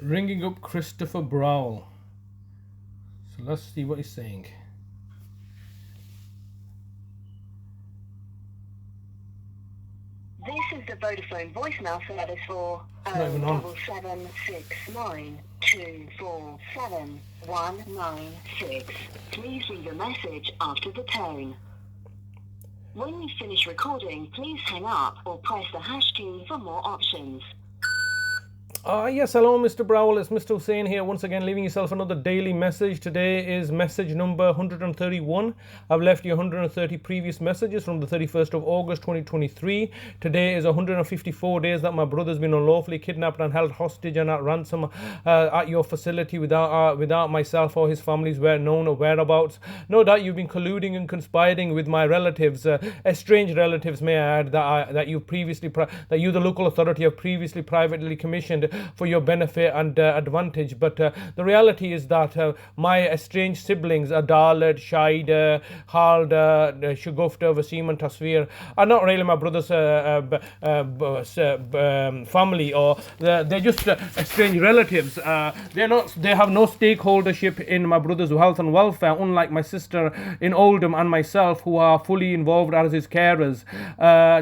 Ringing up Christopher Browell. So let's see what he's saying. This is the Vodafone voicemail service for Not even on. 07769247196. Please leave a message after the tone. When you finish recording, please hang up or press the hash key for more options. Yes, hello Mr. Browell, it's Mr. Hussain here, once again leaving yourself another daily message. Today is message number 131. I've left you 130 previous messages from the 31st of August 2023. Today is 154 days that my brother's been unlawfully kidnapped and held hostage and at ransom at your facility without myself or his family's known whereabouts. No doubt you've been colluding and conspiring with my relatives, estranged relatives may I add, that you, the local authority, have previously privately commissioned for your benefit and advantage. But the reality is that my estranged siblings, Adalat, Shaida, Halda, Shugufta, Wasim and Tasveer, are not really my brother's family, or they're just estranged relatives. They have no stakeholdership in my brother's health and welfare, unlike my sister in Oldham and myself, who are fully involved as his carers,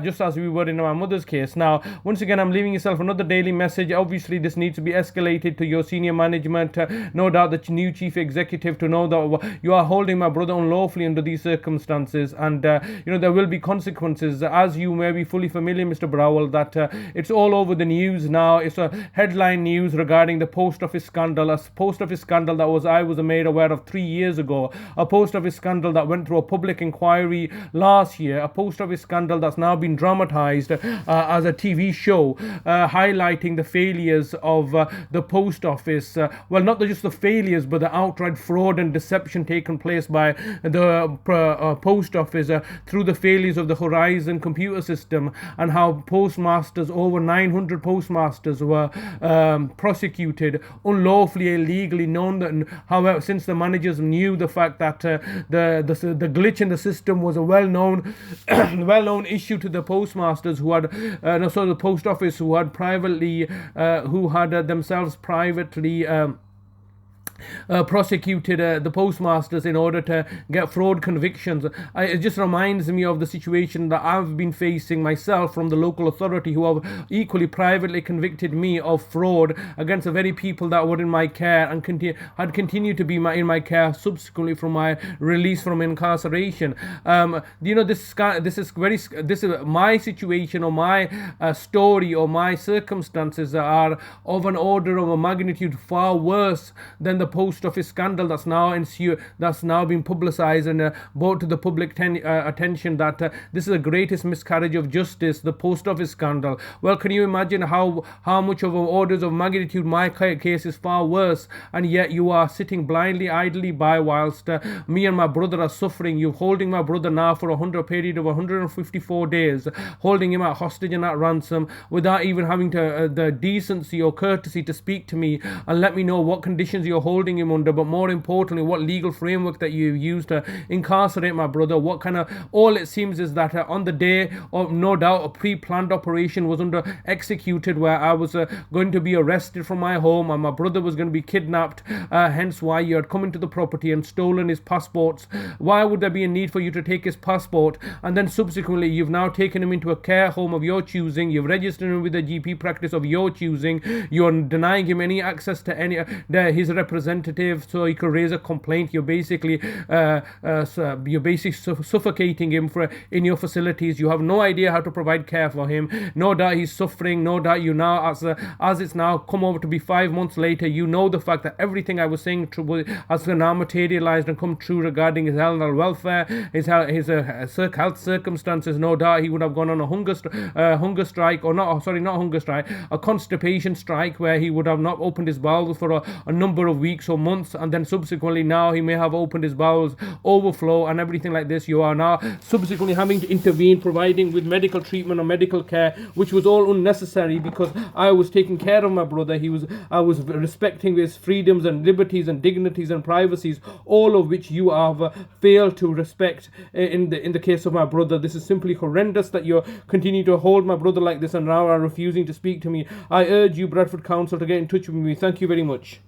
just as we were in my mother's case. Now, once again, I'm leaving yourself another daily message. Obviously, this needs to be escalated to your senior management, no doubt the new chief executive, to know that you are holding my brother unlawfully under these circumstances, and there will be consequences. As you may be fully familiar, Mr. Browell, that it's all over the news now. It's a headline news regarding the post office scandal, a post office scandal that I was made aware of 3 years ago, a post office scandal that went through a public inquiry last year, a post office scandal that's now been dramatized as a TV show, highlighting the failures of the post office. Well, not just the failures, but the outright fraud and deception taken place by the post office through the failures of the Horizon computer system, and how postmasters, over 900 postmasters, were prosecuted unlawfully, illegally, known that, however, since the managers knew the fact that the glitch in the system was a well-known issue to the postmasters who had the post office, who had themselves privately prosecuted the postmasters in order to get fraud convictions. It just reminds me of the situation that I've been facing myself from the local authority, who have equally privately convicted me of fraud against the very people that were in my care and had continued to be in my care subsequently from my release from incarceration. This is my situation, or my story, or my circumstances are of an order of a magnitude far worse than the post office scandal that's now been publicized and brought to the public attention, that this is the greatest miscarriage of justice, the post office scandal. Well, can you imagine how much of orders of magnitude my case is far worse, and yet you are sitting blindly, idly by whilst me and my brother are suffering. You're holding my brother now for a period of 154 days, holding him at hostage and at ransom, without even having the decency or courtesy to speak to me and let me know what conditions you're holding him under, but more importantly, what legal framework that you used to incarcerate my brother. All it seems is that on the day of, no doubt, a pre-planned operation was executed, where I was going to be arrested from my home and my brother was going to be kidnapped, hence why you had come into the property and stolen his passports. Why would there be a need for you to take his passport, and then subsequently you've now taken him into a care home of your choosing, you've registered him with a GP practice of your choosing, you're denying him any access to his representative so he could raise a complaint. You're basically suffocating him in your facilities. You have no idea how to provide care for him. No doubt he's suffering. No doubt you now, as it's now come over to be 5 months later, you know the fact that everything I was saying has now materialized and come true regarding his health and welfare, his health circumstances. No doubt he would have gone on a hunger strike, or not hunger strike, a constipation strike, where he would have not opened his bowels for a number of weeks. weeks or months, and then subsequently now he may have opened his bowels, overflow and everything like this. You are now subsequently having to intervene, providing with medical treatment or medical care, which was all unnecessary because I was taking care of my brother. I was respecting his freedoms and liberties and dignities and privacies, all of which you have failed to respect in the case of my brother. This is simply horrendous that you're continuing to hold my brother like this and now are refusing to speak to me. I urge you, Bradford Council, to get in touch with me. Thank you very much.